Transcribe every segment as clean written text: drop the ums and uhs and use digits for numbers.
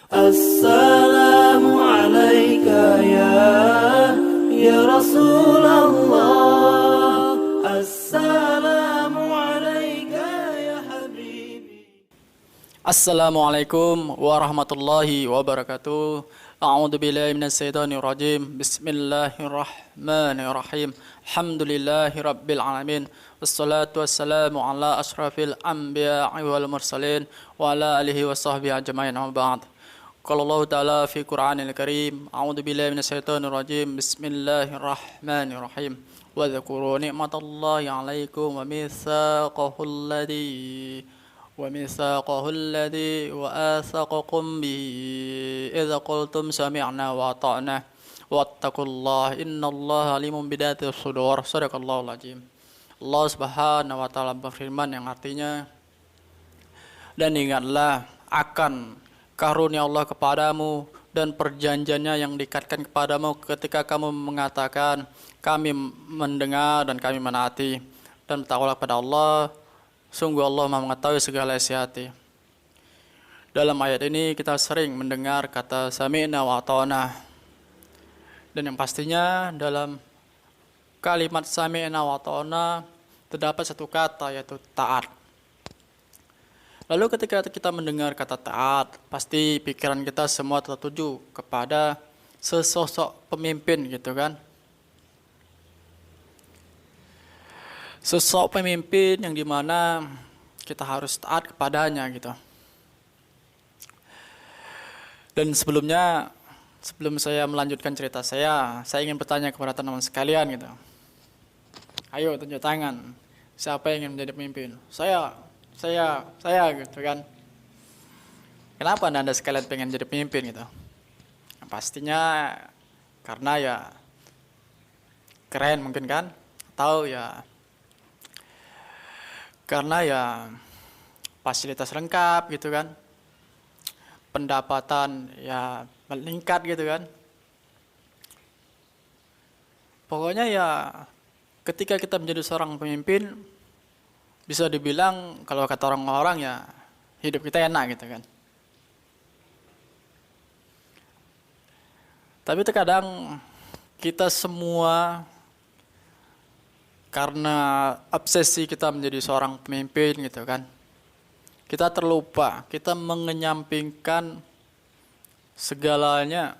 Assalamu alayka ya Rasulullah. Assalamu alayka ya habibi. Assalamualaikum warahmatullahi wabarakatuh. A'udzu billahi minasyaitonir rajim. Bismillahirrahmanirrahim. Alhamdulillahi rabbil alamin. Wassalatu wassalamu ala asyrafil anbiya'i wal mursalin wa ala alihi washabbihi ajmain. Amma ba'd. Qala Allah Ta'ala fi Qur'anil Karim. A'udzu billahi minasyaitonir rajim. Bismillahirrahmanirrahim. Wa dzkuru ni'matallahi 'alaikum wa ميثاقه الذي وآثقكم به إذا قلتم سمعنا وأطعنا واتقوا الله إن الله عليم بذات الصدور. Shadaqallahul azim. Allah Subhanahu wa taala berfirman yang artinya, dan ingatlah akan karunia Allah kepadamu dan perjanjiannya yang diikatkan kepadamu ketika kamu mengatakan kami mendengar dan kami menaati, dan bertakwalah kepada Allah. Sungguh Allah Maha mengetahui segala isi hati. Dalam ayat ini kita sering mendengar kata sami'na wa ata'na. Dan yang pastinya dalam kalimat sami'na wa ata'na terdapat satu kata, yaitu taat. Lalu ketika kita mendengar kata taat, pasti pikiran kita semua tertuju kepada sesosok pemimpin gitu kan. Sosok pemimpin yang dimana kita harus taat kepadanya gitu. Dan sebelum saya melanjutkan cerita saya ingin bertanya kepada teman-teman sekalian gitu. Ayo tunjuk tangan, siapa yang ingin menjadi pemimpin? Saya gitu kan. Kenapa anda sekalian pengen jadi pemimpin gitu? Pastinya karena ya keren mungkin kan, atau ya karena ya fasilitas lengkap gitu kan, pendapatan ya meningkat gitu kan. Pokoknya ya ketika kita menjadi seorang pemimpin, bisa dibilang kalau kata orang-orang ya hidup kita enak gitu kan. Tapi terkadang kita semua karena obsesi kita menjadi seorang pemimpin gitu kan, kita terlupa, kita menyampingkan segalanya,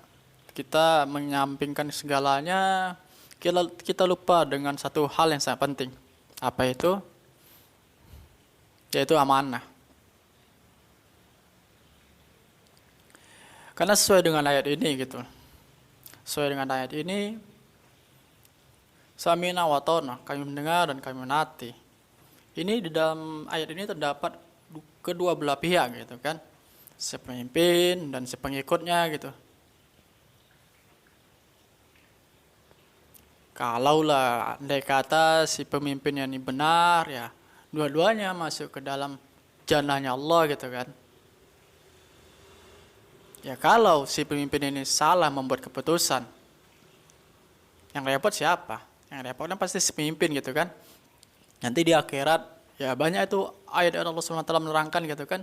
kita lupa dengan satu hal yang sangat penting. Apa itu? Yaitu amanah. Karena sesuai dengan ayat ini gitu. Sami'na wa ata'na, kami mendengar dan kami menaati. Ini di dalam ayat ini terdapat kedua belah pihak gitu kan. Si pemimpin dan si pengikutnya gitu. Kalaulah andai kata si pemimpinnya ini benar ya, dua-duanya masuk ke dalam jannahnya Allah gitu kan. Ya kalau si pemimpin ini salah membuat keputusan, yang repot siapa? Yang repotnya pasti si pemimpin gitu kan. Nanti di akhirat ya banyak itu ayat Allah SWT menerangkan gitu kan.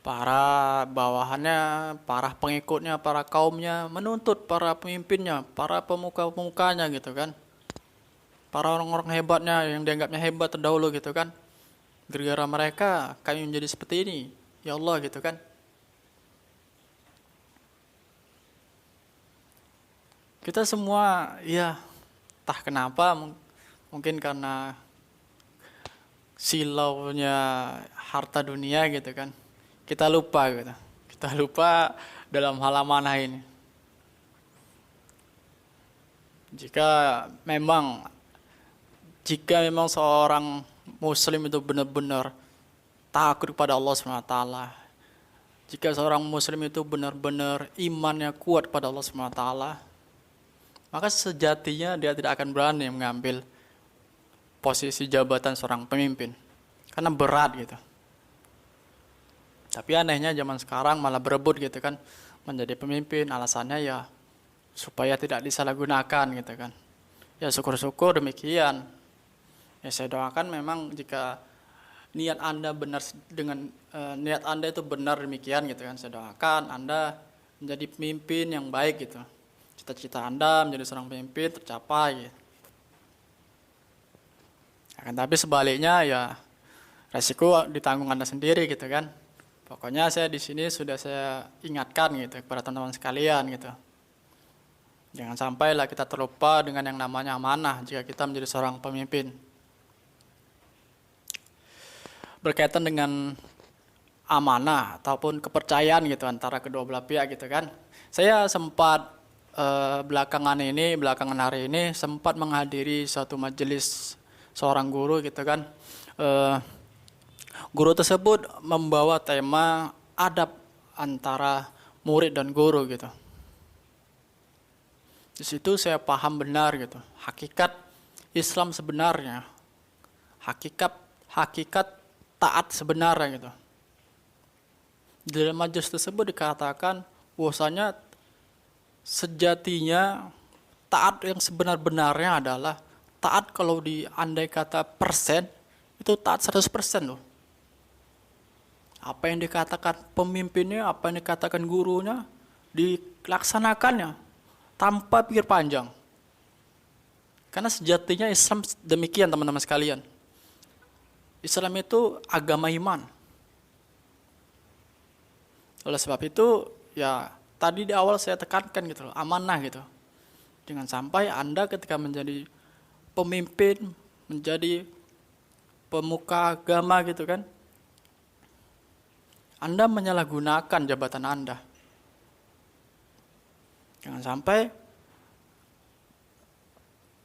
Para bawahannya, para pengikutnya, para kaumnya menuntut para pemimpinnya, para pemuka-pemukanya gitu kan. Para orang-orang hebatnya yang dianggapnya hebat terdahulu gitu kan. Gara-gara mereka kami menjadi seperti ini. Ya Allah gitu kan. Kita semua ya entah kenapa, mungkin karena silaunya harta dunia gitu kan, kita lupa gitu. Kita lupa dalam hal amanah ini. Jika memang seorang muslim itu benar-benar takut kepada Allah SWT, jika seorang muslim itu benar-benar imannya kuat pada Allah SWT, maka sejatinya dia tidak akan berani mengambil posisi jabatan seorang pemimpin. Karena berat gitu. Tapi anehnya zaman sekarang malah berebut gitu kan menjadi pemimpin. Alasannya ya supaya tidak disalahgunakan gitu kan. Ya syukur-syukur demikian. Ya saya doakan memang jika niat Anda benar dengan niat Anda itu benar demikian gitu kan. Saya doakan Anda menjadi pemimpin yang baik gitu. Cita-cita Anda menjadi seorang pemimpin tercapai gitu. Akan tapi sebaliknya ya resiko ditanggung Anda sendiri gitu kan. Pokoknya saya di sini sudah saya ingatkan gitu kepada teman-teman sekalian gitu. Jangan sampailah kita terlupa dengan yang namanya amanah jika kita menjadi seorang pemimpin. Berkaitan dengan amanah ataupun kepercayaan gitu antara kedua belah pihak gitu kan. Saya sempat belakangan hari ini sempat menghadiri suatu majelis seorang guru gitu kan. Guru tersebut membawa tema adab antara murid dan guru gitu. Di situ saya paham benar gitu, hakikat Islam sebenarnya, hakikat taat sebenarnya gitu. Di dalam majelis tersebut dikatakan bahwasanya sejatinya taat yang sebenar-benarnya adalah taat kalau diandai kata persen itu taat 100% loh. Apa yang dikatakan pemimpinnya, apa yang dikatakan gurunya dilaksanakannya tanpa pikir panjang. Karena sejatinya Islam demikian teman-teman sekalian. Islam itu agama iman. Oleh sebab itu ya tadi di awal saya tekankan gitu loh, amanah gitu. Jangan sampai Anda ketika menjadi pemimpin, menjadi pemuka agama gitu kan, Anda menyalahgunakan jabatan Anda. Jangan sampai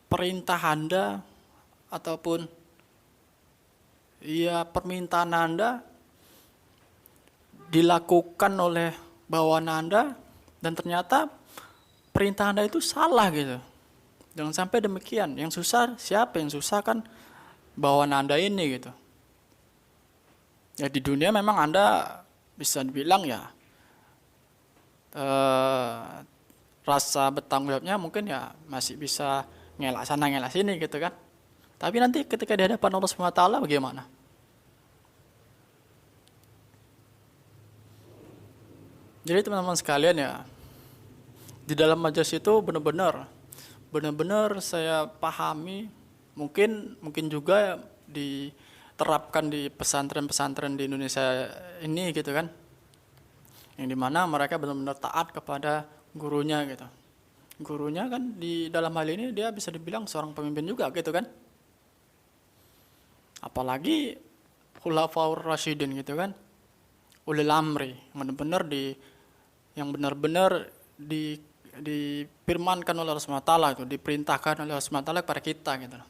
perintah Anda ataupun ya permintaan Anda dilakukan oleh bawahan Anda dan ternyata perintah Anda itu salah gitu. Jangan sampai demikian. Yang susah siapa? Yang susah kan bawahan Anda ini gitu. Ya di dunia memang Anda bisa dibilang ya rasa bertanggung jawabnya mungkin ya masih bisa ngelak sana ngelak sini gitu kan. Tapi nanti ketika di hadapan Allah SWT bagaimana? Jadi teman-teman sekalian ya, di dalam majelis itu benar-benar saya pahami, mungkin juga diterapkan di pesantren-pesantren di Indonesia ini gitu kan. Yang dimana mereka benar-benar taat kepada gurunya gitu. Gurunya kan di dalam hal ini dia bisa dibilang seorang pemimpin juga gitu kan. Apalagi khulafaur rasyidin gitu kan. Ulil amri yang benar-benar difirmankan oleh Allah SWT itu, diperintahkan oleh Allah SWT kepada kita gitu.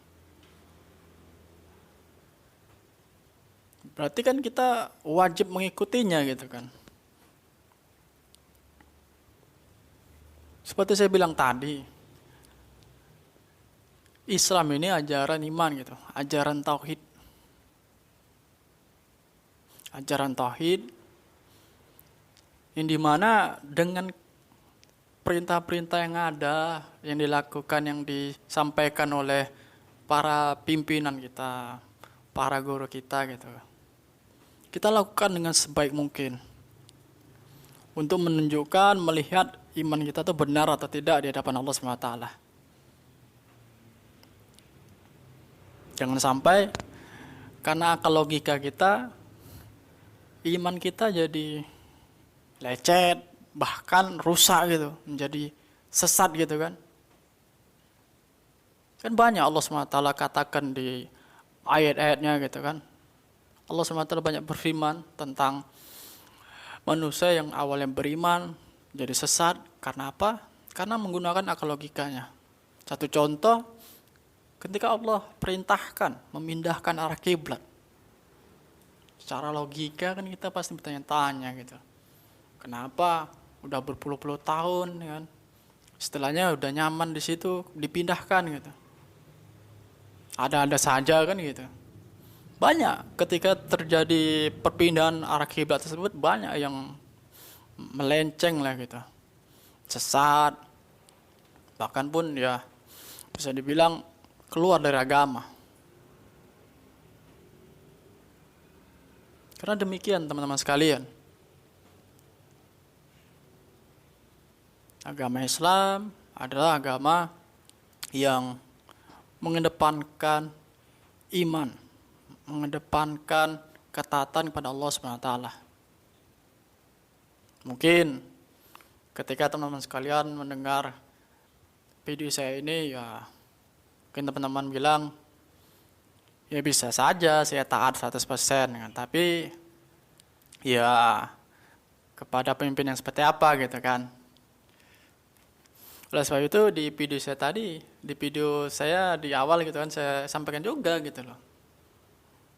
Berarti kan kita wajib mengikutinya gitu kan. Seperti saya bilang tadi, Islam ini ajaran iman gitu, ajaran tauhid. Ajaran tauhid yang dimana dengan perintah-perintah yang ada, yang dilakukan, yang disampaikan oleh para pimpinan kita, para guru kita gitu. Kita lakukan dengan sebaik mungkin untuk menunjukkan, melihat iman kita itu benar atau tidak di hadapan Allah SWT. Jangan sampai karena akal logika kita, iman kita jadi lecet, bahkan rusak gitu, menjadi sesat gitu kan. Kan banyak Allah SWT katakan di ayat-ayatnya gitu kan. Allah SWT banyak berfirman tentang manusia yang awalnya beriman jadi sesat. Karena apa? Karena menggunakan akal logikanya. Satu contoh, ketika Allah perintahkan memindahkan arah kiblat, secara logika kan kita pasti bertanya-tanya gitu. Kenapa udah berpuluh-puluh tahun kan? Setelahnya udah nyaman di situ dipindahkan gitu. Ada-ada saja kan gitu. Banyak ketika terjadi perpindahan arah kiblat tersebut banyak yang melenceng lah gitu. Sesat. Bahkan pun ya bisa dibilang keluar dari agama. Karena demikian teman-teman sekalian, agama Islam adalah agama yang mengedepankan iman, mengedepankan ketaatan kepada Allah Subhanahu wa taala. Mungkin ketika teman-teman sekalian mendengar video saya ini, ya mungkin teman-teman bilang, ya bisa saja saya taat 100%, kan? Tapi ya kepada pemimpin yang seperti apa gitu kan. Oleh sebab itu di video saya di awal gitu kan, saya sampaikan juga gitu loh.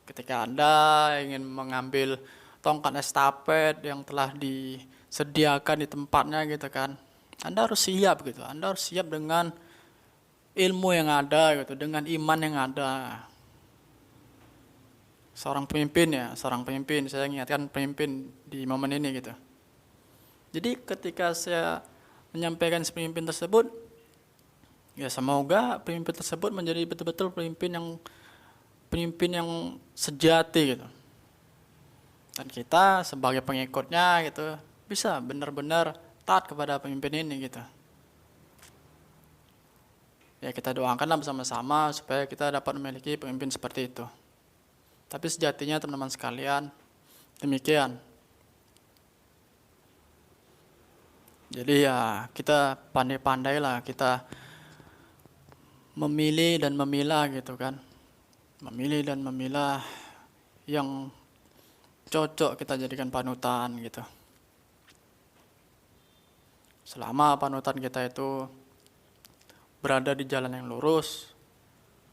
Ketika Anda ingin mengambil tongkat estafet yang telah disediakan di tempatnya gitu kan, Anda harus siap gitu. Anda harus siap dengan ilmu yang ada gitu, dengan iman yang ada. Seorang pemimpin, saya ingatkan pemimpin di momen ini gitu. Jadi ketika saya menyampaikan pemimpin tersebut, ya semoga pemimpin tersebut menjadi betul-betul pemimpin yang sejati gitu. Dan kita sebagai pengikutnya gitu bisa benar-benar taat kepada pemimpin ini gitu. Ya kita doakanlah bersama-sama supaya kita dapat memiliki pemimpin seperti itu. Tapi sejatinya teman-teman sekalian, demikian. Jadi ya kita pandai-pandailah kita memilih dan memilah gitu kan. Memilih dan memilah yang cocok kita jadikan panutan gitu. Selama panutan kita itu berada di jalan yang lurus,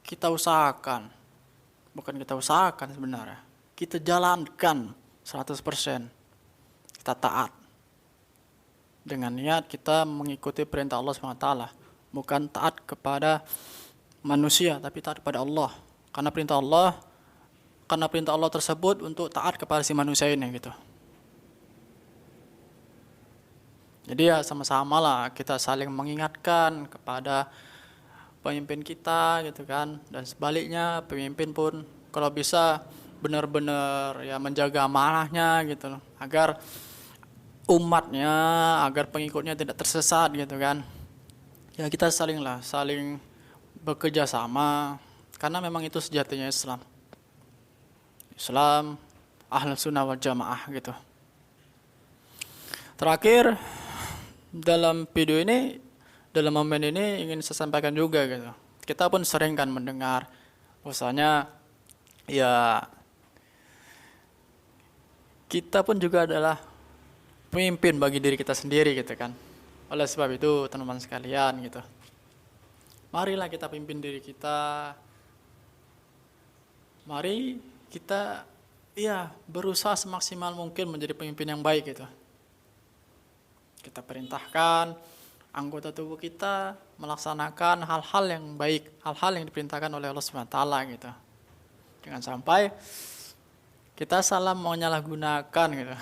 kita usahakan, bukan kita usahakan sebenarnya, kita jalankan 100%, kita taat. Dengan niat kita mengikuti perintah Allah SWT, bukan taat kepada manusia, tapi taat kepada Allah. Karena perintah Allah tersebut untuk taat kepada si manusia ini gitu. Jadi ya sama-sama lah kita saling mengingatkan kepada pemimpin kita gitu kan, dan sebaliknya pemimpin pun kalau bisa benar-benar ya menjaga amanahnya gitu loh, agar umatnya, agar pengikutnya tidak tersesat gitu kan. Ya kita saling bekerja sama, karena memang itu sejatinya Islam Ahlus Sunnah wal Jamaah gitu. Terakhir dalam video ini, dalam momen ini ingin saya sampaikan juga gitu. Kita pun sering kan mendengar bahwasanya ya kita pun juga adalah pemimpin bagi diri kita sendiri gitu kan. Oleh sebab itu teman-teman sekalian gitu, marilah kita pimpin diri kita. Mari kita berusaha semaksimal mungkin menjadi pemimpin yang baik gitu. Kita perintahkan anggota tubuh kita melaksanakan hal-hal yang baik, hal-hal yang diperintahkan oleh Allah SWT gitu. Jangan sampai kita salah menyalahgunakan gitu.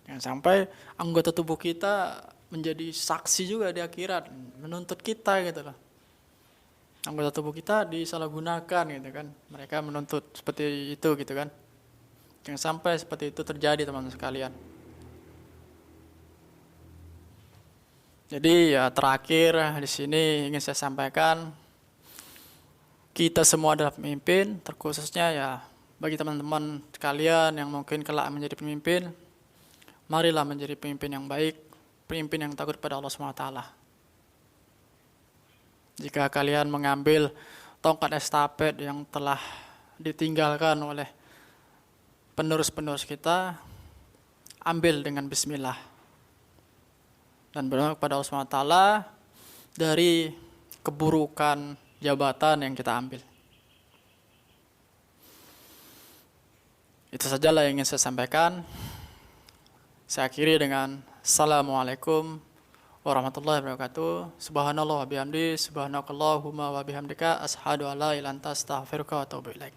Jangan sampai anggota tubuh kita menjadi saksi juga di akhirat, menuntut kita gitu loh. Anggota tubuh kita disalahgunakan gitu kan. Mereka menuntut seperti itu gitu kan. Jangan sampai seperti itu terjadi teman-teman sekalian. Jadi ya terakhir di sini ingin saya sampaikan, kita semua adalah pemimpin, terkhususnya ya bagi teman-teman sekalian yang mungkin kelak menjadi pemimpin. Marilah menjadi pemimpin yang baik, pemimpin yang takut pada Allah SWT. Jika kalian mengambil tongkat estafet yang telah ditinggalkan oleh penerus-penerus kita, ambil dengan bismillah. Dan berdoa kepada Allah SWT dari keburukan jabatan yang kita ambil. Itu sajalah yang ingin saya sampaikan. Saya akhiri dengan Assalamualaikum warahmatullahi wabarakatuh. Subhanallah wa bihamdi, subhanakallahumma wa bihamdika, asyhadu an la ilaha illa anta, astaghfiruka wa atubu ilaik.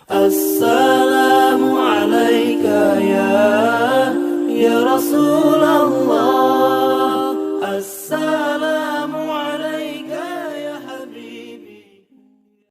Assalamu alayka ya Rasulullah.